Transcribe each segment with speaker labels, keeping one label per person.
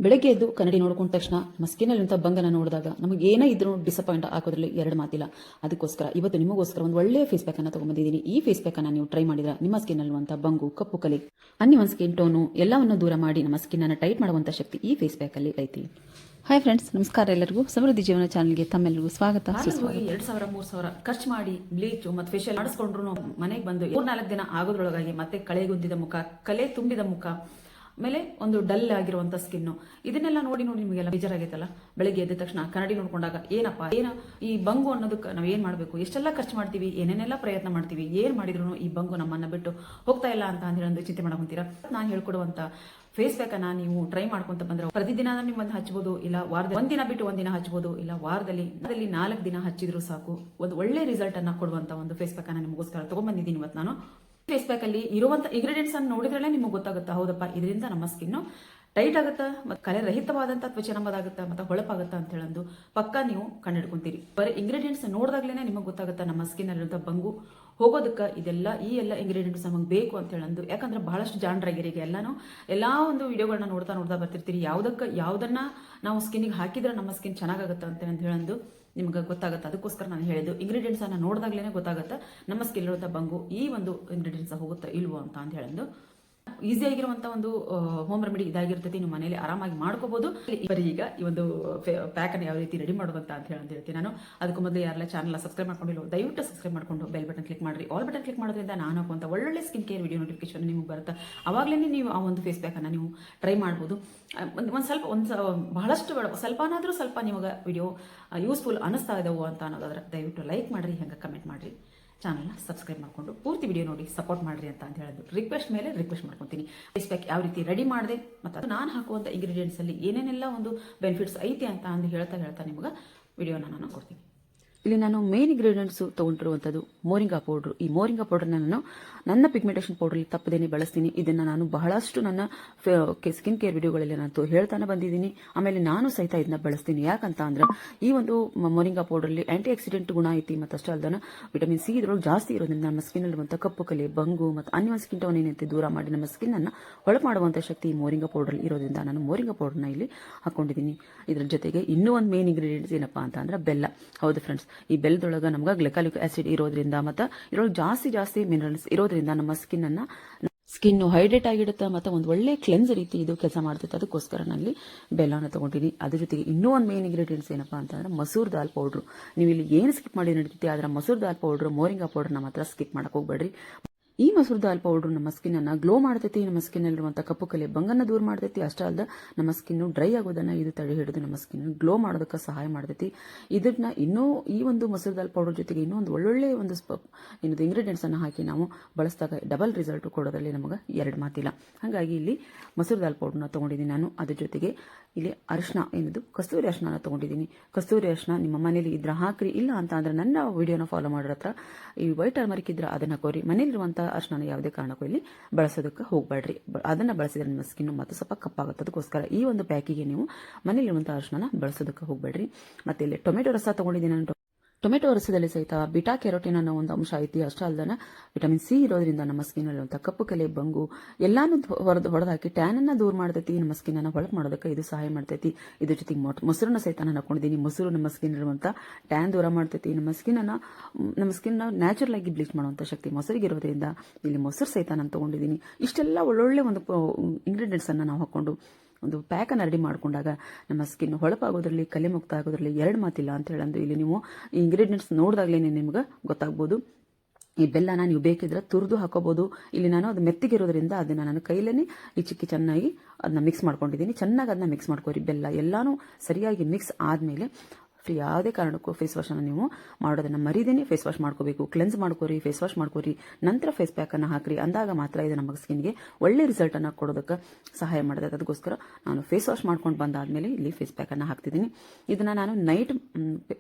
Speaker 1: ಬೆಳಗ್ಗೆ ಎದ್ದು ಕನ್ನಡಿ ನೋಡ್ಕೊಂಡ ತಕ್ಷಣ ನಮ್ಮ ಸ್ಕಿನ್ನಲ್ಲಿಂಥ ಬಂಗನ ನೋಡಿದಾಗ ನಮಗೆ ಏನೇ ಇದ್ರೂ ಡಿಸಪಾಯಿಂಟ್ ಆಗೋದ್ರಲ್ಲಿ ಎರಡು ಮಾತಿಲ್ಲ. ಅದಕ್ಕೋಸ್ಕರ ಇವತ್ತು ನಿಮಗೋಸ್ಕರ ಒಂದು ಒಳ್ಳೆಯ ಫೇಸ್ ಪ್ಯಾಕ್ ಅನ್ನು ತಗೊಂಡ್ಬಂದಿದ್ದೀನಿ. ಈ ಫೇಸ್ ಪ್ಯಾಕ್ ಅನ್ನು ನೀವು ಟ್ರೈ ಮಾಡಿದ್ರೆ ನಿಮ್ಮ ಸ್ಕಿನ್ ಅಲ್ಲಿರುವಂಥ ಬಂಗು, ಕಪ್ಪು ಕಲೆ, ಅನ್ನಿವನ್ ಸ್ಕಿನ್ ಟೋನು ಎಲ್ಲವನ್ನು ದೂರ ಮಾಡಿ ನಮ್ಮ ಸ್ಕಿನ್ ಅನ್ನು ಟೈಟ್ ಮಾಡುವಂಥ ಶಕ್ತಿ ಈ ಫೇಸ್ ಪ್ಯಾಕ್ ಅಲ್ಲಿ ಐತಿ. ಹಾಯ್ ಫ್ರೆಂಡ್ಸ್, ನಮಸ್ಕಾರ. ಎಲ್ಲರಿಗೂ ಸಮೃದ್ಧಿ ಜೀವನ ಚಾನಲ್ಗೆ ತಮ್ಮೆಲ್ಲರಿಗೂ ಸ್ವಾಗತ. 2,000-3,000 ಖರ್ಚು ಮಾಡಿ ಬ್ಲೀಚ್ ಮತ್ತು ಫೇಶಿಯಲ್ ಮಾಡಿಸ್ಕೊಂಡ್ರು ಮನೆಗೆ ಬಂದು 3-4 ದಿನ ಆಗೋದ್ರೊಳಗಾಗಿ ಮತ್ತೆ ಕಳೆಗುಂದಿದ ಮುಖ, ಕಲೆ ತುಂಬಿದ ಮುಖ, ಆಮೇಲೆ ಒಂದು ಡಲ್ ಆಗಿರುವಂತ ಸ್ಕಿನ್ನು, ಇದನ್ನೆಲ್ಲ ನೋಡಿ ನಿಮಗೆಲ್ಲ ಬೇಜಾರಾಗೈತಲ್ಲ. ಬೆಳಗ್ಗೆ ಎದ್ದ ತಕ್ಷಣ ಕನ್ನಡಿ ನೋಡ್ಕೊಂಡಾಗ ಏನು ಈ ಬಂಗು ಅನ್ನೋದಕ್ಕೆ ನಾವು ಏನ್ ಮಾಡಬೇಕು, ಎಷ್ಟೆಲ್ಲ ಖರ್ಚು ಮಾಡ್ತೀವಿ, ಏನೇನೆಲ್ಲ ಪ್ರಯತ್ನ ಮಾಡ್ತೀವಿ, ಏನ್ ಮಾಡಿದ್ರು ಈ ಬಂಗು ನಮ್ಮನ್ನ ಬಿಟ್ಟು ಹೋಗ್ತಾ ಇಲ್ಲ ಅಂತ ಹೇಳಿ ಚಿಂತೆ ಮಾಡ್ಕೊಂತೀರಾ. ನಾನು ಹೇಳ್ಕೊಡುವಂತ ಫೇಸ್ ಪ್ಯಾಕ್ ಅನ್ನ ನೀವು ಟ್ರೈ ಮಾಡ್ಕೊಂತ ಬಂದ್ರೆ ಪ್ರತಿದಿನ ನೀವು ಒಂದು ಹಚ್ಚಬಹುದು, ಇಲ್ಲ ವಾರದಲ್ಲಿ ಒಂದಿನ ಬಿಟ್ಟು ಒಂದಿನ ಹಚ್ಚಬಹುದು, ಇಲ್ಲ ವಾರದಲ್ಲಿ 4 ದಿನ ಹಚ್ಚಿದ್ರು ಸಾಕು. ಒಂದು ಒಳ್ಳೆ ರಿಸಲ್ಟ್ ಅನ್ನ ಕೊಡುವಂತ ಒಂದು ಫೇಸ್ ಪ್ಯಾಕ್ ಅನ್ನ ನಿಮಗೋಸ್ಕರ ತಗೊಂಡ್ಬಂದಿದ್ದೀನಿ ಇವತ್ತು ನಾನು. ಫೇಸ್ ಪ್ಯಾಕ್ ಅಲ್ಲಿ ಇರುವಂತ ಇಂಗ್ರೀಡಿಯೆಂಟ್ಸ್ ಅನ್ನು ನೋಡಿದ್ರೆ ನಿಮಗೆ ಗೊತ್ತಾಗುತ್ತಾ, ಹೌದಪ್ಪ ಇದರಿಂದ ನಮ್ಮ ಸ್ಕಿನ್ ಟೈಟ್ ಆಗುತ್ತಾ, ಮತ್ತೆ ಕಲೆ ರಹಿತವಾದಂತ ತ್ವಚೆ ನಮ್ಮದಾಗುತ್ತಾ, ಮತ್ತೆ ಹೊಳಪಾಗುತ್ತಾ ಅಂತ ಹೇಳಂದು ಪಕ್ಕ ನೀವು ಕಂಡಿಡ್ಕೊಂತೀರಿ. ಬರೀ ಇಂಗ್ರೀಡಿಯೆಂಟ್ಸ್ ನೋಡಿದಾಗ್ಲೇನೆ ನಿಮಗೆ ಗೊತ್ತಾಗುತ್ತಾ ನಮ್ಮ ಸ್ಕಿನ್ ಅಲ್ಲಿರುವಂತ ಬಂಗು ಹೋಗೋದಕ್ಕೆ ಈ ಎಲ್ಲ ಇಂಗ್ರೀಡಿಯೆಂಟ್ಸ್ ನಮಗೆ ಬೇಕು ಅಂತ ಹೇಳಂದು. ಯಾಕಂದ್ರೆ ಬಹಳಷ್ಟು ಜಾಣರಾಗಿರಿಗೆ ಎಲ್ಲಾ ಒಂದು ವಿಡಿಯೋಗಳನ್ನ ನೋಡ್ತಾ ಬರ್ತಿರ್ತೀರಿ. ಯಾವ್ದನ್ನ ನಾವು ಸ್ಕಿನ್ಗೆ ಹಾಕಿದ್ರೆ ನಮ್ಮ ಸ್ಕಿನ್ ಚೆನ್ನಾಗಾಗುತ್ತೆ ಅಂತ ಹೇಳಂದು ನಿಮ್ಗೆ ಗೊತ್ತಾಗುತ್ತೆ. ಅದಕ್ಕೋಸ್ಕರ ನಾನು ಹೇಳಿದ್ದು ಇಂಗ್ರೀಡಿಯೆಂಟ್ಸ್ ಅನ್ನ ನೋಡಿದಾಗ್ಲೇನೆ ಗೊತ್ತಾಗುತ್ತೆ ನಮ್ಮ ಸ್ಕಿನ್ ಇರುವಂತ ಬಂಗು ಈ ಒಂದು ಇಂಗ್ರೀಡಿಯೆಂಟ್ಸ್ ಹೋಗುತ್ತಾ ಇಲ್ವೋ ಅಂತ ಹೇಳಂದು. ಈಸಿ ಆಗಿರುವಂತ ಒಂದು ಹೋಮ್ ರೆಮಿಡಿ ಇದಾಗಿರ್ತೈತಿ, ನೀವು ಮನೇಲಿ ಆರಾಮಾಗಿ ಮಾಡ್ಕೋಬಹುದು. ಬರೀ ಈಗ ಈ ಒಂದು ಪ್ಯಾಕ್ ಅನ್ನು ಯಾವ ರೀತಿ ರೆಡಿ ಮಾಡೋದಂತ ಅಂತ ಹೇಳ್ತೀನಿ ನಾನು. ಅದಕ್ಕೂ ಮೊದಲು ಯಾರೆಲ್ಲ ಚಾನಲ್ ಸಬ್ಸ್ಕ್ರೈಬ್ ಮಾಡ್ಕೊಂಡಿಲ್ಲ ದಯವಿಟ್ಟು ಸಬ್ಸ್ಕ್ರೈಬ್ ಮಾಡ್ಕೊಂಡು ಬೆಲ್ ಬಟನ್ ಕ್ಲಿಕ್ ಮಾಡ್ರಿ. ಆಲ್ ಬಟನ್ ಕ್ಲಿಕ್ ಮಾಡೋದ್ರಿಂದ ನಾನು ಹಾಕುವಂತ ಒಳ್ಳೊಳ್ಳೆ ಸ್ಕಿನ್ ಕೇರ್ ವಿಡಿಯೋ ನೋಟಿಫಿಕೇಶನ್ ನಿಮಗೆ ಬರುತ್ತೆ. ಅವಾಗಲೇ ನೀವು ಆ ಒಂದು ಫೇಸ್ ಪ್ಯಾಕ್ ಅನ್ನ ನೀವು ಟ್ರೈ ಮಾಡ್ಬೋದು. ಬಹಳಷ್ಟು ಸ್ವಲ್ಪನಾದ್ರೂ ಸ್ವಲ್ಪ ನಿಮಗೆ ವಿಡಿಯೋ ಯೂಸ್ಫುಲ್ ಅನಿಸ್ತಾ ಇದಾವು ಅಂತ ಅನ್ನೋದಾದ್ರೆ ದಯವಿಟ್ಟು ಲೈಕ್ ಮಾಡ್ರಿ, ಹಂಗೆ ಕಮೆಂಟ್ ಮಾಡ್ರಿ, ಚಾನಲ್ನ ಸಬ್ಸ್ಕ್ರೈಬ್ ಮಾಡ್ಕೊಂಡು ಪೂರ್ತಿ ವಿಡಿಯೋ ನೋಡಿ ಸಪೋರ್ಟ್ ಮಾಡ್ರಿ ಅಂತ ಹೇಳೋದು ರಿಕ್ವೆಸ್ಟ್ ಮೇಲೆ ರಿಕ್ವೆಸ್ಟ್ ಮಾಡ್ಕೊತೀನಿ. ಫೇಸ್ ಪ್ಯಾಕ್ ಯಾವ ರೀತಿ ರೆಡಿ ಮಾಡಿದೆ ಮತ್ತು ನಾನು ಹಾಕುವಂಥ ಇಂಗ್ರೀಡಿಯೆಂಟ್ಸ್ ಅಲ್ಲಿ ಏನೇನೆಲ್ಲ ಒಂದು ಬೆನಿಫಿಟ್ಸ್ ಐತೆ ಅಂತ ಹೇಳ್ತಾ ನಿಮ್ಗೆ ವಿಡಿಯೋನ ನಾನು ಕೊಡ್ತೀನಿ. ಇಲ್ಲಿ ನಾನು ಮೇನ್ ಇಂಗ್ರೀಡಿಯೆಂಟ್ಸ್ ತಗೊಂಡಿರುವಂಥದ್ದು ಮೋರಿಂಗಾ ಪೌಡ್ರು. ಈ ಮೋರಿಂಗಾ ಪೌಡರ್ನ ನಾನು ನನ್ನ ಪಿಗ್ಮೆಂಟೇಷನ್ ಪೌಡರ್ ತಪ್ಪದೇನೆ ಬಳಸ್ತೀನಿ. ಇದನ್ನ ನಾನು ಬಹಳಷ್ಟು ನನ್ನ ಸ್ಕಿನ್ ಕೇರ್ ವಿಡಿಯೋಗಳಲ್ಲಿ ನಾನು ಹೇಳ್ತಾನೆ ಬಂದಿದ್ದೀನಿ. ಆಮೇಲೆ ನಾನು ಸಹಿತ ಇದನ್ನ ಬಳಸ್ತೀನಿ. ಯಾಕಂತ ಅಂದ್ರೆ ಈ ಒಂದು ಮೋರಿಂಗಾ ಪೌಡರ್ಲಿ ಆಂಟಿ ಆಕ್ಸಿಡೆಂಟ್ ಗುಣ ಐತಿ, ಮತ್ತು ಅಷ್ಟೇ ಅಲ್ದನ ವಿಟಮಿನ್ ಸಿ ಇದ್ರೊಳಗೆ ಜಾಸ್ತಿ ಇರೋದ್ರಿಂದ ನಮ್ಮ ಸ್ಕಿನ್ ಅಲ್ಲಿರುವಂಥ ಕಪ್ಪು ಕಲೆ, ಬಂಗು ಮತ್ತು ಅನ್ಯನ್ ಸ್ಕಿನ್ ಟೋನ್ ಏನೈತಿ ದೂರ ಮಾಡಿ ನಮ್ಮ ಸ್ಕಿನ್ ಅನ್ನ ಹೊಳಪು ಮಾಡುವಂಥ ಶಕ್ತಿ ಈ ಮೋರಿಂಗಾ ಪೌಡರ್ ಇರೋದ್ರಿಂದ ನಾನು ಮೋರಿಂಗಾ ಪೌಡರ್ನ ಇಲ್ಲಿ ಹಾಕೊಂಡಿದ್ದೀನಿ. ಇದ್ರ ಜೊತೆಗೆ ಇನ್ನೂ ಒಂದು ಮೇನ್ ಇಂಗ್ರೀಡಿಯೆಂಟ್ಸ್ ಏನಪ್ಪಾ ಅಂತ ಅಂದ್ರೆ ಬೆಲ್ಲ. ಹೌದು ಫ್ರೆಂಡ್ಸ್, ಈ ಬೆಲ್ಲದೊಳಗ ನಮ್ಗೆ ಗ್ಲೈಕಾಲಿಕ್ ಆಸಿಡ್ ಇರೋದ್ರಿಂದ ಮತ್ತೆ ಇದ್ರೊಳಗೆ ಜಾಸ್ತಿ ಮಿನರಲ್ಸ್ ಇರೋದ್ರಿಂದ ನಮ್ಮ ಸ್ಕಿನ್ ಹೈಡ್ರೇಟ್ ಆಗಿಡುತ್ತೆ, ಮತ್ತೆ ಒಂದು ಒಳ್ಳೆ ಕ್ಲೆನ್ಸ್ ರೀತಿ ಇದು ಕೆಲಸ ಮಾಡ್ತೈತೆ. ಅದಕ್ಕೋಸ್ಕರ ನಲ್ಲಿ ಬೆಲ್ಲನ ತಗೊಂಡಿನಿ. ಅದ್ರ ಜೊತೆಗೆ ಇನ್ನೂ ಒಂದು ಮೇನ್ ಇಂಗ್ರೀಡಿಯೆಂಟ್ಸ್ ಏನಪ್ಪಾ ಅಂತಂದ್ರೆ ಮಸೂರ್ ದಾಲ್ ಪೌಡ್ರು. ನೀವು ಇಲ್ಲಿ ಏನು ಸ್ಕಿಪ್ ಮಾಡಿ ನಡೀತಿ, ಆದ್ರೆ ಮಸೂರ್ ದಾಲ್ ಪೌಡ್ರು, ಮೋರಿಂಗಾ ಪೌಡರ್ನ ಮಾತ್ರ ಸ್ಕಿಪ್ ಮಾಡಕ್ ಹೋಗ್ಬೇಡ್ರಿ. ಈ ಮಸೂರ್ ದಾಲ್ ಪೌಡ್ರು ನಮ್ಮ ಸ್ಕಿನ್ ಅನ್ನ ಗ್ಲೋ ಮಾಡ್ತೈತಿ, ನಮ್ಮ ಸ್ಕಿನ್ ಅಲ್ಲಿರುವಂಥ ಕಪ್ಪು ಕಲೆ ಬಂಗನ್ನ ದೂರ ಮಾಡ್ತೈತಿ. ಅಷ್ಟೇ ಅಲ್ಲದೆ ನಮ್ಮ ಸ್ಕಿನ್ ಡ್ರೈ ಆಗೋದನ್ನ ಇದು ತಡೆ ಹಿಡಿದು ನಮ್ಮ ಸ್ಕಿನ್ ಗ್ಲೋ ಮಾಡೋದಕ್ಕೆ ಸಹಾಯ ಮಾಡ್ತೈತಿ. ಇದನ್ನ ಇನ್ನೂ ಈ ಒಂದು ಮಸೂರ್ ದಾಲ್ ಪೌಡರ್ ಜೊತೆಗೆ ಇನ್ನೂ ಒಂದು ಒಳ್ಳೊಳ್ಳೆ ಒಂದು ಇಂಗ್ರೀಡಿಯೆಂಟ್ಸ್ ಅನ್ನ ಹಾಕಿ ನಾವು ಬಳಸಿದಾಗ ಡಬಲ್ ರಿಸಲ್ಟ್ ಕೊಡೋದ್ರಲ್ಲಿ ನಮಗೆ ಎರಡು ಮಾತಿಲ್ಲ. ಹಾಗಾಗಿ ಇಲ್ಲಿ ಮಸೂರ್ ದಾಲ್ ಪೌಡರ್ನ ತಗೊಂಡಿದ್ದೀನಿ ನಾನು. ಅದ್ರ ಜೊತೆಗೆ ಇಲ್ಲಿ ಅರಿಶಿನ ಕಸ್ತೂರಿ ಅರಿಶಿನ ತಗೊಂಡಿದ್ದೀನಿ. ಕಸ್ತೂರಿ ಅರಿಶಿನ ನಿಮ್ಮ ಮನೇಲಿ ಇದ್ರ ಹಾಕ್ರಿ, ಇಲ್ಲ ಅಂತ ಅಂದ್ರೆ ನನ್ನ ವಿಡಿಯೋನ ಫಾಲೋ ಮಾಡೋರ ಹತ್ರ ಈ ವೈಟ್ ಟರ್ಮರಿಕ್ ಇದ್ರೆ ಅದನ್ನ ಹಾಕೋರಿ. ಮನೇಲಿರುವಂತ ಅರಿಶಿನ ಯಾವುದೇ ಕಾರಣಕ್ಕೂ ಇಲ್ಲಿ ಬಳಸೋದಕ್ಕೆ ಹೋಗ್ಬೇಡ್ರಿ. ಅದನ್ನ ಬಳಸಿದ್ರೆ ನಿಮ್ಮ ಸ್ಕಿನ್ ಮತ್ತೆ ಸ್ವಲ್ಪ ಕಪ್ಪಾಗುತ್ತೆ. ಅದಕ್ಕೋಸ್ಕರ ಈ ಒಂದು ಪ್ಯಾಕಿಗೆ ನೀವು ಮನೇಲಿರುವಂತಹ ಅರಿಶಿನ ಬಳಸೋದಕ್ಕೆ ಹೋಗ್ಬೇಡ್ರಿ. ಮತ್ತೆ ಇಲ್ಲಿ ಟೊಮೆಟೊ ರಸ ತಗೊಂಡಿದ್ದೀನಿ ನಾನು. ಟೊಮೆಟೊ ರಸದಲ್ಲಿ ಸಹಿತ ಬಿಟಾ ಕ್ಯಾರೋಟಿನ್ ಅನ್ನೋ ಒಂದು ಅಂಶ ಐತಿ. ಅಷ್ಟೇ ಅಲ್ಲದೆ ವಿಟಮಿನ್ ಸಿ ಇರೋದ್ರಿಂದ ನಮ್ಮ ಸ್ಕಿನ್ ಅಲ್ಲಿರುವಂಥ ಕಪ್ಪು ಕಲೆ, ಬಂಗು ಎಲ್ಲಾನು ಹೊಡೆದಾಕಿ ಟ್ಯಾನ್ ಅನ್ನ ದೂರ ಮಾಡ್ತೈತಿ. ನಮ್ಮ ಸ್ಕಿನ್ ಅನ್ನ ಹೊಳಪು ಮಾಡೋದಕ್ಕೆ ಇದು ಸಹಾಯ ಮಾಡ್ತೈತಿ. ಇದ್ರ ಜೊತೆಗೆ ಮೊಸರನ್ನ ಸಹಿತ ನಾನು ಹಾಕೊಂಡಿದ್ದೀನಿ. ಮೊಸರು ನಮ್ಮ ಸ್ಕಿನ್ ಇರುವಂಥ ಟ್ಯಾನ್ ದೂರ ಮಾಡ್ತೈತಿ. ನಮ್ಮ ಸ್ಕಿನ್ ನ್ಯಾಚುರಲ್ ಆಗಿ ಬ್ಲೀಚ್ ಮಾಡುವಂಥ ಶಕ್ತಿ ಮೊಸರಿಗೆ ಇರೋದ್ರಿಂದ ಇಲ್ಲಿ ಮೊಸರು ಸಹಿತ ನಾನು ತಗೊಂಡಿದ್ದೀನಿ. ಇಷ್ಟೆಲ್ಲ ಒಳ್ಳೊಳ್ಳೆ ಒಂದು ಇಂಗ್ರೀಡಿಯೆಂಟ್ಸ್ ಅನ್ನ ನಾವು ಹಾಕೊಂಡು ಒಂದು ಪ್ಯಾಕ್ ಅನ್ನು ರೆಡಿ ಮಾಡ್ಕೊಂಡಾಗ ನಮ್ಮ ಸ್ಕಿನ್ ಹೊಳಪಾಗೋದ್ರಲ್ಲಿ, ಕಲೆ ಮುಕ್ತ ಆಗೋದ್ರಲ್ಲಿ ಎರಡು ಮಾತಿಲ್ಲ ಅಂತ ಹೇಳಂದು ಇಲ್ಲಿ ನೀವು ಈ ಇಂಗ್ರೀಡಿಯೆಂಟ್ಸ್ ನೋಡಿದಾಗ್ಲೇನೆ ನಿಮ್ಗೆ ಗೊತ್ತಾಗ್ಬೋದು. ಈ ಬೆಲ್ಲನ ನೀವು ಬೇಕಿದ್ರೆ ತುರಿದು ಹಾಕೋಬಹುದು. ಇಲ್ಲಿ ನಾನು ಅದು ಮೆತ್ತಿಗಿರೋದ್ರಿಂದ ಅದನ್ನ ನಾನು ಕೈಲೇನೆ ಚಿಕ್ಕಿ ಚೆನ್ನಾಗಿ ಅದನ್ನ ಮಿಕ್ಸ್ ಮಾಡ್ಕೊಂಡಿದ್ದೀನಿ. ಚೆನ್ನಾಗಿ ಅದನ್ನ ಮಿಕ್ಸ್ ಮಾಡ್ಕೋರಿ. ಬೆಲ್ಲ ಎಲ್ಲಾನು ಸರಿಯಾಗಿ ಮಿಕ್ಸ್ ಆದ್ಮೇಲೆ ಯಾವುದೇ ಕಾರಣಕ್ಕೂ ಫೇಸ್ ವಾಶ್ ಅನ್ನು ನೀವು ಮಾಡೋದನ್ನ ಮರಿದೇನೆ ಫೇಸ್ ವಾಶ್ ಮಾಡ್ಕೋಬೇಕು. ಕ್ಲೆನ್ಸ್ ಮಾಡ್ಕೋರಿ, ಫೇಸ್ ವಾಶ್ ಮಾಡ್ಕೋರಿ, ನಂತರ ಫೇಸ್ ಪ್ಯಾಕ್ ಅನ್ನ ಹಾಕ್ರಿ. ಅಂದಾಗ ಮಾತ್ರ ಇದು ನಮ್ಮ ಸ್ಕಿನ್ಗೆ ಒಳ್ಳೆ ರಿಸಲ್ಟ್ ಅನ್ನ ಕೊಡೋದಕ್ಕೆ ಸಹಾಯ ಮಾಡಿದೆ. ಅದಕ್ಕೋಸ್ಕರ ನಾನು ಫೇಸ್ ವಾಶ್ ಮಾಡ್ಕೊಂಡು ಬಂದಾದ್ಮೇಲೆ ಇಲ್ಲಿ ಫೇಸ್ ಪ್ಯಾಕ್ ಅನ್ನ ಹಾಕ್ತಿದ್ದೀನಿ. ಇದನ್ನ ನಾನು ನೈಟ್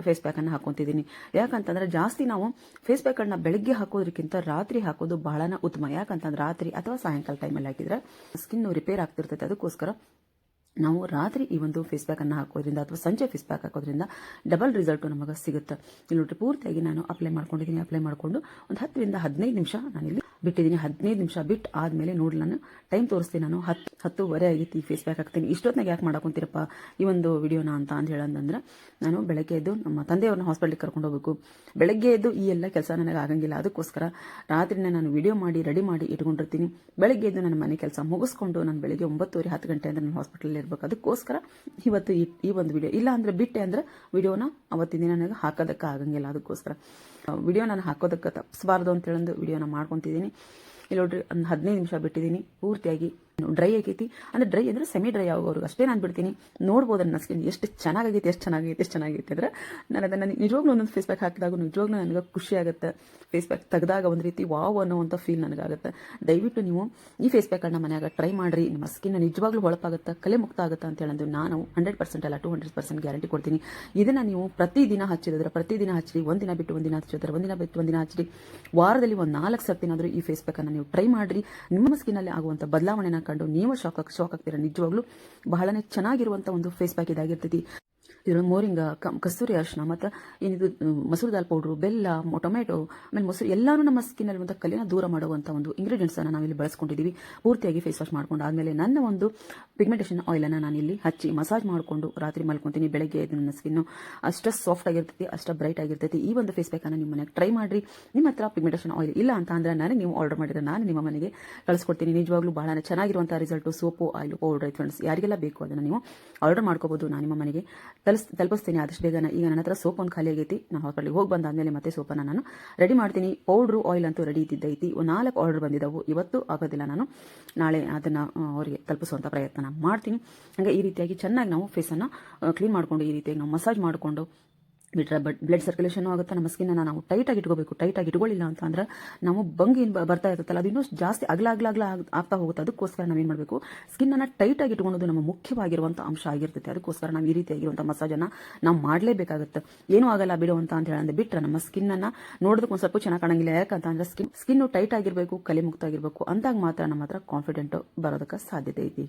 Speaker 1: ಫೇಸ್ ಪ್ಯಾಕ್ ಅನ್ನ ಹಾಕೊಂತಿದ್ದೀನಿ. ಯಾಕಂತಂದ್ರೆ ಜಾಸ್ತಿ ನಾವು ಫೇಸ್ ಪ್ಯಾಕ್ ಅನ್ನ ಬೆಳಗ್ಗೆ ಹಾಕೋದ್ರಕ್ಕಿಂತ ರಾತ್ರಿ ಹಾಕೋದು ಬಹಳನ ಉತ್ತಮ. ಯಾಕಂತಂದ್ರೆ ರಾತ್ರಿ ಅಥವಾ ಸಾಯಂಕಾಲ ಟೈಮಲ್ಲಿ ಹಾಕಿದ್ರೆ ಸ್ಕಿನ್ ರಿಪೇರ್ ಆಗ್ತಿರ್ತೈತೆ. ಅದಕ್ಕೋಸ್ಕರ ನಾವು ರಾತ್ರಿ ಈ ಒಂದು ಫೇಸ್ ಪ್ಯಾಕನ್ನು ಹಾಕೋದ್ರಿಂದ ಅಥವಾ ಸಂಜೆ ಫೇಸ್ ಪ್ಯಾಕ್ ಹಾಕೋದ್ರಿಂದ ಡಬಲ್ ರಿಸಲ್ಟು ನಮಗೆ ಸಿಗುತ್ತೆ. ಇಲ್ಲಿ ನೋಡ್ರಿ ಪೂರ್ತಿಯಾಗಿ ನಾನು ಅಪ್ಲೈ ಮಾಡ್ಕೊಂಡಿದ್ದೀನಿ. ಅಪ್ಲೈ ಮಾಡಿಕೊಂಡು ಒಂದು 10ರಿಂದ 15 ನಿಮಿಷ ನಾನಿಲ್ಲಿ ಬಿಟ್ಟಿದ್ದೀನಿ. 15 ನಿಮಿಷ ಬಿಟ್ಟು ಆದಮೇಲೆ ನೋಡಿ ನಾನು ಟೈಮ್ ತೋರಿಸ್ತೀನಿ. ನಾನು 10:10 ಆಗೈತಿ ಈ ಫೇಸ್ ಪ್ಯಾಕ್ ಹಾಕ್ತೀನಿ. ಇಷ್ಟೊತ್ತಿನಾಗ ಯಾಕೆ ಮಾಡಕೊಂತೀರಪ್ಪ ಈ ಒಂದು ವಿಡಿಯೋನ ಅಂತ ಹೇಳೋದಂದ್ರೆ, ನಾನು ಬೆಳಗ್ಗೆ ಎದ್ದು ನಮ್ಮ ತಂದೆಯವ್ರನ್ನ ಹಾಸ್ಪಿಟ್ಲಿಗೆ ಕರ್ಕೊಂಡು ಹೋಗಬೇಕು. ಬೆಳಗ್ಗೆ ಎದ್ದು ಈ ಎಲ್ಲ ಕೆಲಸ ನನಗೆ ಆಗಂಗಿಲ್ಲ. ಅದಕ್ಕೋಸ್ಕರ ರಾತ್ರಿನೇ ನಾನು ವಿಡಿಯೋ ಮಾಡಿ ರೆಡಿ ಮಾಡಿ ಇಟ್ಕೊಂಡಿರ್ತೀನಿ. ಬೆಳಗ್ಗೆ ಎದ್ದು ನನ್ನ ಮನೆ ಕೆಲಸ ಮುಗಿಸ್ಕೊಂಡು ನಾನು ಬೆಳಗ್ಗೆ 9:30 10 ಗಂಟೆ ಅಂದ್ರೆ ನಾನು ಹಾಸ್ಪಿಟಲ್ ಇರಬೇಕು. ಅದಕ್ಕೋಸ್ಕರ ಇವತ್ತು ಈ ಒಂದು ವಿಡಿಯೋ ಇಲ್ಲ ಅಂದ್ರೆ ಬಿಟ್ಟೆ ಅಂದ್ರೆ ವಿಡಿಯೋನ ಅವತ್ತಿನ ದಿನ ನನಗೆ ಹಾಕೋದಕ್ಕೆ ಆಗಂಗಿಲ್ಲ. ಅದಕ್ಕೋಸ್ಕರ ವಿಡಿಯೋ ನಾನು ಹಾಕೋದಕ್ಕೆ ತಪ್ಪಿಸಬಾರ್ದು ಅಂತ ಹೇಳಂದು ವಿಡಿಯೋನ ಮಾಡ್ಕೊತಿದ್ದೀನಿ. ಇಲ್ಲಿ ನೋಡ್ರಿ ಒಂದು 15 ನಿಮಿಷ ಬಿಟ್ಟಿದ್ದೀನಿ. ಪೂರ್ತಿಯಾಗಿ ಡ್ರೈ ಆಗೈತಿ. ಅಂದ್ರೆ ಡ್ರೈ ಅಂದ್ರೆ ಸೆಮಿ ಡ್ರೈ ಆಗೋವರೆಗೂ ಅಷ್ಟೇ ನಾನು ಬಿಡ್ತೀನಿ. ನೋಡ್ಬೋದು ನನ್ನ ಸ್ಕಿನ್ ಎಷ್ಟು ಚೆನ್ನಾಗೈತಿ ಅಂದ್ರೆ ನಾನು ಅದನ್ನು ನಿಜವಾಗ್ಲೂ ಒಂದೊಂದು ಫೇಸ್ ಪ್ಯಾಕ್ ಹಾಕಿದಾಗ ನಿಜವಾಗ್ಲೂ ನನಗೆ ಖುಷಿ ಆಗುತ್ತೆ. ಫೇಸ್ ಪ್ಯಾಕ್ ತೆಗೆದಾಗ ಒಂದು ರೀತಿ ವಾವ್ ಅನ್ನೋವಂಥ ಫೀಲ್ ನನಗಾಗುತ್ತೆ. ದಯವಿಟ್ಟು ನೀವು ಈ ಫೇಸ್ ಪ್ಯಾಕನ್ನು ಮನ್ಯಾಗ ಟ್ರೈ ಮಾಡಿರಿ. ನಿಮ್ಮ ಸ್ಕಿನ್ ನಿಜವಾಗ್ಲೂ ಹೊಳಪಾಗುತ್ತೆ, ಕಲೆ ಮುಕ್ತ ಆಗುತ್ತೆ ಅಂತ ಹೇಳೋದು ನಾನು 100% ಅಲ್ಲ 200% ಗ್ಯಾರಂಟಿ ಕೊಡ್ತೀನಿ. ಇದನ್ನು ನೀವು ಪ್ರತಿದಿನ ಹಚ್ಚಿದ್ರೆ ಪ್ರತಿದಿನ ಹಚ್ಚಿರಿ. ಒಂದಿನ ಬಿಟ್ಟು ಒಂದಿನ ಹಚ್ಚಿದ್ರೆ ಒಂದಿನ ಬಿಟ್ಟು ಒಂದಿನ ಹಚ್ಚಿರಿ. ವಾರದಲ್ಲಿ ಒಂದು 4 ಸರ್ತಿನಾದರೂ ಈ ಫೇಸ್ ಪ್ಯಾಕನ್ನು ನೀವು ಟ್ರೈ ಮಾಡಿರಿ. ನಿಮ್ಮ ಸ್ಕಿನ್ನಲ್ಲಿ ಆಗುವಂಥ ಬದಲಾವಣೆನ ಕಂಡು ನೀವು ಶಾಕ್ ಆಗ್ತೀರಾ. ನಿಜವಾಗ್ಲೂ ಬಹಳನೇ ಚೆನ್ನಾಗಿರುವಂಥ ಒಂದು ಫೇಸ್ ಪ್ಯಾಕ್ ಇದಾಗಿರ್ತೈತಿ. ಇದರೊಳಗೆ ಮೋರಿಂಗ, ಕಸ್ತೂರಿ ಅರಿಶಿನ ಮತ್ತು ಏನಿದು ಮಸೂರು ದಾಲ್ ಪೌಡ್ರು, ಬೆಲ್ಲ, ಟೊಮೆಟೊ, ಆಮೇಲೆ ಮೊಸರು ಎಲ್ಲಾನು ನಮ್ಮ ಸ್ಕಿನ್ನಲ್ಲಿ ಒಂದು ಕಲೆನ ದೂರ ಮಾಡುವಂಥ ಒಂದು ಇಂಗ್ರೀಡಿಯೆಂಟ್ಸನ್ನು ನಾವಿಲ್ಲಿ ಬಳಸ್ಕೊಂಡಿದ್ದೀವಿ. ಪೂರ್ತಿಯಾಗಿ ಫೇಸ್ ವಾಶ್ ಮಾಡ್ಕೊಂಡು ಆದಮೇಲೆ ನನ್ನ ಒಂದು ಪಿಗ್ಮೆಂಟೇಷನ್ ಆಯಿಲನ್ನು ನಾನಿಲ್ಲಿ ಹಚ್ಚಿ ಮಸಾಜ್ ಮಾಡಿಕೊಂಡು ರಾತ್ರಿ ಮಲ್ಕೊತೀನಿ. ಬೆಳಗ್ಗೆ ಎದ್ದು ನನ್ನ ಸ್ಕಿನ್ನು ಅಷ್ಟು ಸಾಫ್ಟ್ ಆಗಿರ್ತೈತಿ, ಅಷ್ಟು ಬ್ರೈಟ್ ಆಗಿರ್ತೈತಿ. ಈ ಒಂದು ಫೇಸ್ ಪ್ಯಾಕನ್ನು ನಿಮ್ಮ ಮನೆಗೆ ಟ್ರೈ ಮಾಡಿರಿ. ನಿಮ್ಮ ಹತ್ರ ಪಿಗ್ಮೆಂಟೇಷನ್ ಆಯಿಲ್ ಇಲ್ಲ ಅಂತ ಅಂದ್ರೆ ನನಗೆ ನೀವು ಆರ್ಡರ್ ಮಾಡಿದ್ರೆ ನಾನು ನಿಮ್ಮ ಮನೆಗೆ ಕಳಿಸ್ಕೊಡ್ತೀನಿ. ನಿಜವಾಗ್ಲೂ ಬಹಳ ಚೆನ್ನಾಗಿರುವಂಥ result. Soap, oil, powder, friends ಯಾರಿಗೆಲ್ಲ ಬೇಕು ಅದನ್ನು ನೀವು ಆರ್ಡರ್ ಮಾಡ್ಕೋಬಹುದು. ನಾನು ನಿಮ್ಮ ಮನೆಗೆ ತಲುಪಿಸ್ತೀನಿ ಆದಷ್ಟು ಬೇಗ. ಈಗ ನನ್ನ ಹತ್ರ ಸೋಪ್ ಒಂದು ಖಾಲಿ ಆಗೈತಿ. ನಾನು ಹಾಸ್ಪಿಟಲ್ಗೆ ಹೋಗಿ ಬಂದಾದ್ಮೇಲೆ ಮತ್ತೆ ಸೋಪನ್ನು ನಾನು ರೆಡಿ ಮಾಡ್ತೀನಿ. ಪೌಡ್ರು, ಆಯಿಲ್ ಅಂತೂ ರೆಡಿ ಇದ್ದಿದ್ದೈತಿ. 4 ಆರ್ಡರ್ ಬಂದಿದ್ದವು. ಇವತ್ತು ಆಗೋದಿಲ್ಲ, ನಾನು ನಾಳೆ ಅದನ್ನು ಅವರಿಗೆ ತಲುಪಿಸುವಂಥ ಪ್ರಯತ್ನ ಮಾಡ್ತೀನಿ. ಹಾಗೆ ಈ ರೀತಿಯಾಗಿ ಚೆನ್ನಾಗಿ ನಾವು ಫೇಸನ್ನು ಕ್ಲೀನ್ ಮಾಡಿಕೊಂಡು ಈ ರೀತಿಯಾಗಿ ನಾವು ಮಸಾಜ್ ಮಾಡಿಕೊಂಡು ಬಿಟ್ರೆ ಬ್ಲಡ್ ಸರ್ಕ್ಯುಲೇಷನ್ ಆಗುತ್ತೆ. ನಮ್ಮ ಸ್ಕಿನ್ನನ್ನು ನಾವು ಟೈಟಾಗಿ ಇಟ್ಕೋಬೇಕು. ಟೈಟಾಗಿ ಇಟ್ಕೊಳ್ಳಿಲ್ಲ ಅಂತ ಅಂದ್ರೆ ನಾವು ಬಂಗಿ ಬರ್ತಾ ಇರುತ್ತಲ್ಲ ಅದು ಇನ್ನೂ ಜಾಸ್ತಿ ಅಗಲ ಆಗ್ತಾ ಹೋಗುತ್ತೆ. ಅದಕ್ಕೋಸ್ಕರ ನಾವೇನು ಮಾಡಬೇಕು, ಸ್ಕಿನ್ನನ್ನು ಟೈಟಾಗಿ ಇಟ್ಕೊಳ್ಳೋದು ನಮ್ಮ ಮುಖ್ಯವಾಗಿರುವಂಥ ಅಂಶ ಆಗಿರ್ತೈತೆ. ಅದಕ್ಕೋಸ್ಕರ ನಾವು ಈ ರೀತಿಯಾಗಿರುವಂಥ ಮಸಾಜನ್ನು ನಾವು ಮಾಡಲೇಬೇಕಾಗುತ್ತೆ. ಏನೂ ಆಗಲ್ಲ ಬಿಡು ಅಂತ ಹೇಳಂದ್ರೆ ಬಿಟ್ಟರೆ ನಮ್ಮ ಸ್ಕಿನ್ನನ್ನು ನೋಡೋದಕ್ಕೆ ಒಂದು ಸ್ವಲ್ಪ ಚೆನ್ನಾಗಿ ಕಾಣಂಗಿಲ್ಲ. ಯಾಕಂತಂದ್ರೆ ಸ್ಕಿನ್ನು ಟೈಟ್ ಆಗಿರಬೇಕು, ಕಲೆ ಮುಕ್ತ ಆಗಿರಬೇಕು. ಅಂದಾಗ ಮಾತ್ರ ನಮ್ಮ ಹತ್ರ ಕಾನ್ಫಿಡೆಂಟ್ ಬರೋದಕ್ಕೆ ಸಾಧ್ಯತೆ ಐತಿ.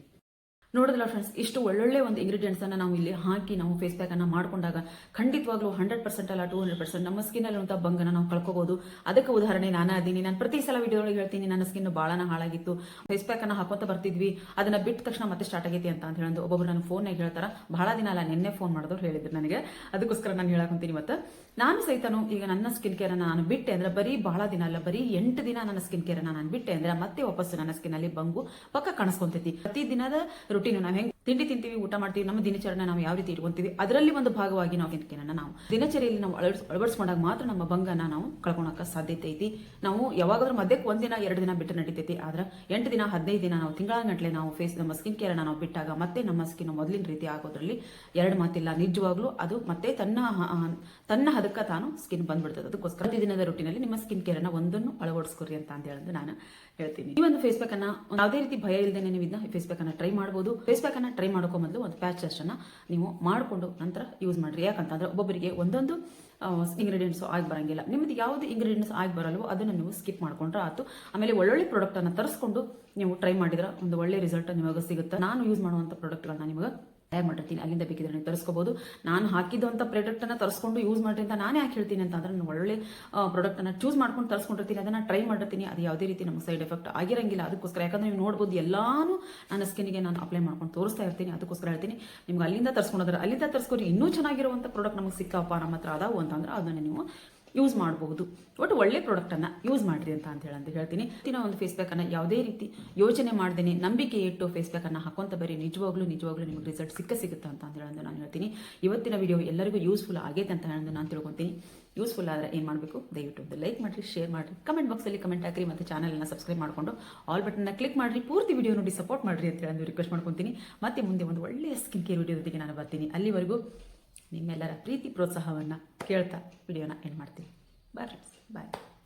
Speaker 1: ನೋಡಿದ್ರಲ್ಲ ಫ್ರೆಂಡ್ಸ್, ಇಷ್ಟು ಒಳ್ಳೊಳ್ಳೆ ಒಂದು ಇಂಗ್ರೀಡಿಯೆಂಟ್ಸ್ ಅನ್ನು ನಾವು ಇಲ್ಲಿ ಹಾಕಿ ನಾವು ಫೇಸ್ ಪ್ಯಾಕ್ ಅನ್ನ ಮಾಡ್ಕೊಂಡಾಗ ಖಂಡಿತವಾಗ್ಲೂ 100% ಅಲ್ಲ 200% ನಮ್ಮ ಸ್ಕಿನ್ ಅಲ್ಲಿರುವಂತಹ ಬಂಗನ ನಾವು ಕಳ್ಕೋಬಹುದು. ಅದಕ್ಕೆ ಉದಾಹರಣೆ ನಾನು ಅದೀನಿ. ನಾನು ಪ್ರತಿ ಸಲ ವಿಡಿಯೋಗಳಿಗೆ ಹೇಳ್ತೀನಿ, ನನ್ನ ಸ್ಕಿನ್ ಬಹಳನ ಹಾಳಾಗಿತ್ತು, ಫೇಸ್ ಪ್ಯಾಕ್ ಅನ್ನ ಹಾಕೋತ ಬರ್ತಿದ್ವಿ, ಅದನ್ನ ಬಿಟ್ಟ ತಕ್ಷಣ ಮತ್ತೆ ಸ್ಟಾರ್ಟ್ ಆಗೈತಿ ಅಂತ ಹೇಳೋದು ಒಬ್ಬೊಬ್ರು ನನ್ನ ಫೋನ್ನಾಗ ಹೇಳ್ತಾರ. ಬಹಳ ದಿನ ಅಲ್ಲ, ನಿನ್ನೆ ಫೋನ್ ಮಾಡಿದವ್ರು ಹೇಳಿದ್ರು ನನಗೆ. ಅದಕ್ಕೋಸ್ಕರ ನಾನು ಹೇಳಕೊಂತೀನಿ. ಮತ್ತೆ ನಾನು ಸಹಿತನು ಈಗ ನನ್ನ ಸ್ಕಿನ್ ಕೇರ್ ನಾನು ಬಿಟ್ಟೆ ಅಂದ್ರೆ ಬರೀ ಬಹಳ ದಿನ ಅಲ್ಲ, ಬರೀ 8 ದಿನ ನನ್ನ ಸ್ಕಿನ್ ಕೇರ್ ನಾನು ಬಿಟ್ಟೆ ಅಂದ್ರೆ ಮತ್ತೆ ವಾಪಸ್ ನನ್ನ ಸ್ಕಿನ್ ಅಲ್ಲಿ ಬಂಗು ಪಕ್ಕ ಕಾಣಿಸ್ಕೊಂತೈತಿ. ಪ್ರತಿ ದಿನದ ರುಟೀನ್ ನಾವು ಹೆಂಗ್ ತಿಂಡಿ ತಿಂತೀವಿ, ಊಟ ಮಾಡ್ತೀವಿ, ನಮ್ಮ ದಿನಚರಣೆ ನಾವು ಯಾವ ರೀತಿ ಇಟ್ಕೊಂತೀವಿ ಅದರಲ್ಲಿ ಒಂದು ಭಾಗವಾಗಿ ನಾವು ಸ್ಕಿನ್ ನಾವು ದಿನಚರಿಯಲ್ಲಿ ನಾವು ಅಳವಡಿಸ್ಕೊಂಡಾಗ ಮಾತ್ರ ನಮ್ಮ ಬಂಗನ ನಾವು ಕಳ್ಕೊಳಕ ಸಾಧ್ಯತೆ ಐತಿ. ನಾವು ಯಾವಾಗಾದ್ರೂ ಮಧ್ಯಕ್ಕೆ 1 ದಿನ 2 ದಿನ ಬಿಟ್ಟು ನಡೀತೈತಿ. ಆದ್ರೆ 8 ದಿನ 15 ದಿನ ನಾವು ತಿಂಗಳ ಗಂಟ್ಲೆ ನಾವು ನಮ್ಮ ಸ್ಕಿನ್ ಕೇರ್ ನಾವು ಬಿಟ್ಟಾಗ ಮತ್ತೆ ನಮ್ಮ ಸ್ಕಿನ್ ಮೊದಲಿನ ರೀತಿ ಆಗೋದ್ರಲ್ಲಿ 2 ಮಾತಿಲ್ಲ. ನಿಜವಾಗ್ಲೂ ಅದು ಮತ್ತೆ ತನ್ನ ಹದಕ್ಕೆ ತಾನು ಸ್ಕಿನ್ ಬಂದ್ಬಿಡ್ತದೆ. ಅದಕ್ಕೋಸ್ಕರ ಪ್ರತಿದಿನದ ರೂಟಿನಲ್ಲಿ ನಿಮ್ಮ ಸ್ಕಿನ್ ಕೇರ್ ಒಂದನ್ನು ಅಳವಡಿಸ್ಕೊರಿ ಅಂತ ಹೇಳೋದು ನಾನು ಹೇಳ್ತೀನಿ. ಈ ಒಂದು ಫೇಸ್ ಪ್ಯಾಕ್ ಅನ್ನ ಯಾವುದೇ ರೀತಿ ಭಯ ಇಲ್ಲದೆ ನೀವು ಇದನ್ನ ಫೇಸ್ ಪ್ಯಾಕ್ ಅನ್ನ ಟ್ರೈ ಮಾಡಬಹುದು. ಫೇಸ್ ಪ್ಯಾಕ್ ಅನ್ನ ಟ್ರೈ ಮಾಡೋಕೋ ಮೊದಲು ಒಂದು ಪ್ಯಾಚ್ ಅಷ್ಟನ್ನ ನೀವು ಮಾಡಿಕೊಂಡು ನಂತರ ಯೂಸ್ ಮಾಡ್ರಿ. ಯಾಕಂತಂದ್ರೆ ಒಬ್ಬೊಬ್ಬರಿಗೆ ಒಂದೊಂದು ಇಂಗ್ರೀಡಿಯೆಂಟ್ಸ್ ಆಗಿ ಬರಂಗಿಲ್ಲ. ನಿಮ್ದು ಯಾವ್ದು ಇಂಗ್ರೀಡಿಯೆಂಟ್ಸ್ ಆಗಿ ಬರಲ್ವೋ ಅದನ್ನು ನೀವು ಸ್ಕಿಪ್ ಮಾಡ್ಕೊಂಡ್ರೆ ಆಯ್ತು. ಆಮೇಲೆ ಒಳ್ಳೊಳ್ಳೆ ಪ್ರಾಡಕ್ಟ್ ಅನ್ನ ತರಿಸ್ಕೊಂಡು ನೀವು ಟ್ರೈ ಮಾಡಿದ್ರೆ ಒಂದು ಒಳ್ಳೆ ರಿಸಲ್ಟ್ ನಿಮಗೆ ಸಿಗುತ್ತೆ. ನಾನು ಯೂಸ್ ಮಾಡುವಂತ ಪ್ರಾಡಕ್ಟ್ಗಳನ್ನ ನಿಮಗೆ ತಯಾರು ಮಾಡಿರ್ತೀನಿ, ಅಲ್ಲಿಂದ ಬೇಕಿದ್ರೆ ನೀವು ತರಿಸ್ಕೋಬಹುದು. ನಾನು ಹಾಕಿದಂಥ ಪ್ರಾಡಕ್ಟ್ ಅನ್ನ ತರಿಸ್ಕೊಂಡು ಯೂಸ್ ಮಾಡ್ರಿ ಅಂತ ನಾನು ಯಾಕೆ ಹೇಳ್ತೀನಿ ಅಂತಂದ್ರೆ, ನಾನು ಒಳ್ಳೆ ಪ್ರಾಡಕ್ಟ್ ಅನ್ನ ಚೂಸ್ ಮಾಡ್ಕೊಂಡು ತರಿಸ್ಕೊಂಡಿರ್ತೀನಿ, ಅದನ್ನ ಟ್ರೈ ಮಾಡಿರ್ತೀನಿ. ಅದು ಯಾವುದೇ ರೀತಿ ನಮಗೆ ಸೈಡ್ ಎಫೆಕ್ಟ್ ಆಗಿರಂಗಿಲ್ಲ. ಅದಕ್ಕೋಸ್ಕರ ಯಾಕಂದ್ರೆ ನೀವು ನೋಡ್ಬೋದು ಎಲ್ಲಾನು ನನ್ನ ಸ್ಕಿನ್ಗೆ ನಾನು ಅಪ್ಲೈ ಮಾಡ್ಕೊಂಡು ತೋರಿಸ್ತಾ ಇರ್ತೀನಿ. ಅದಕ್ಕೋಸ್ಕರ ಹೇಳ್ತೀನಿ ನಿಮ್ಗೆ ಅಲ್ಲಿಂದ ತರಿಸ್ಕೊಂಡ್ರೆ ಅಲ್ಲಿಂದ ತರಿಸ್ಕೊಂಡು ಇನ್ನೂ ಚೆನ್ನಾಗಿರುವಂಥ ಪ್ರಾಡಕ್ಟ್ ನಮಗೆ ಸಿಕ್ಕಪ್ಪ ನಮ್ಮ ಹತ್ರ ಅದಾವು ಅಂತಂದ್ರೆ ಅದನ್ನು ನೀವು ಯೂಸ್ ಮಾಡಬಹುದು. ಒಟ್ಟು ಒಳ್ಳೆ ಪ್ರಾಡಕ್ಟ್ ಅನ್ನ ಯೂಸ್ ಮಾಡ್ರಿ ಅಂತ ಹೇಳ್ತೀನಿ. ದಿನ ಒಂದು ಫೇಸ್ ಪ್ಯಾಕ್ ಅನ್ನ ಯಾವುದೇ ರೀತಿ ಯೋಚನೆ ಮಾಡ್ದೇನೆ ನಂಬಿಕೆ ಇಟ್ಟು ಫೇಸ್ ಪ್ಯಾಕ್ ಅನ್ನ ಹಾಕೊಂತ ಬರೀ ನಿಜವಾಗ್ಲೂ ನಿಮಗೆ ರಿಸಲ್ಟ್ ಸಿಗುತ್ತೆ ಅಂತ ಹೇಳೋದು ನಾನು ಹೇಳ್ತೀನಿ. ಇವತ್ತಿನ ವಿಡಿಯೋ ಎಲ್ಲರಿಗೂ ಯೂಸ್ಫುಲ್ ಆಗೈತೆ ಅಂತ ಹೇಳೋದು ನಾನು ತಿಳ್ಕೊತೀನಿ. ಯೂಸ್ಫುಲ್ ಆದರೆ ಏನು ಮಾಡಬೇಕು, ದಯವಿಟ್ಟು ಒಂದು ಲೈಕ್ ಮಾಡಿರಿ, ಶೇರ್ ಮಾಡಿರಿ, ಕಮೆಂಟ್ ಬಾಕ್ಸಲ್ಲಿ ಕಮೆಂಟ್ ಹಾಕಿರಿ, ಮತ್ತು ಚಾನಲ್ನ ಸಬ್ಸ್ಕ್ರೈಬ್ ಮಾಡಿಕೊಂಡು ಆಲ್ ಬಟನ್ನ ಕ್ಲಿಕ್ ಮಾಡಿರಿ. ಪೂರ್ತಿ ವಿಡಿಯೋ ನೋಡಿ ಸಪೋರ್ಟ್ ಮಾಡಿರಿ ಅಂತ ಹೇಳಿ ರಿಕ್ವೆಸ್ಟ್ ಮಾಡ್ಕೊತೀನಿ. ಮತ್ತೆ ಮುಂದೆ ಒಂದು ಒಳ್ಳೆಯ ಸ್ಕಿನ್ ಕೇರ್ ವಿಡಿಯೋ ಜೊತೆಗೆ ನಾನು ಬರ್ತೀನಿ. ಅಲ್ಲಿವರೆಗೂ ನಿಮ್ಮೆಲ್ಲರ ಪ್ರೀತಿ ಪ್ರೋತ್ಸಾಹವನ್ನು ಕೇಳ್ತಾ ವಿಡಿಯೋನ ಎಂಡ್ ಮಾಡ್ತೀನಿ. ಬಾಯ್.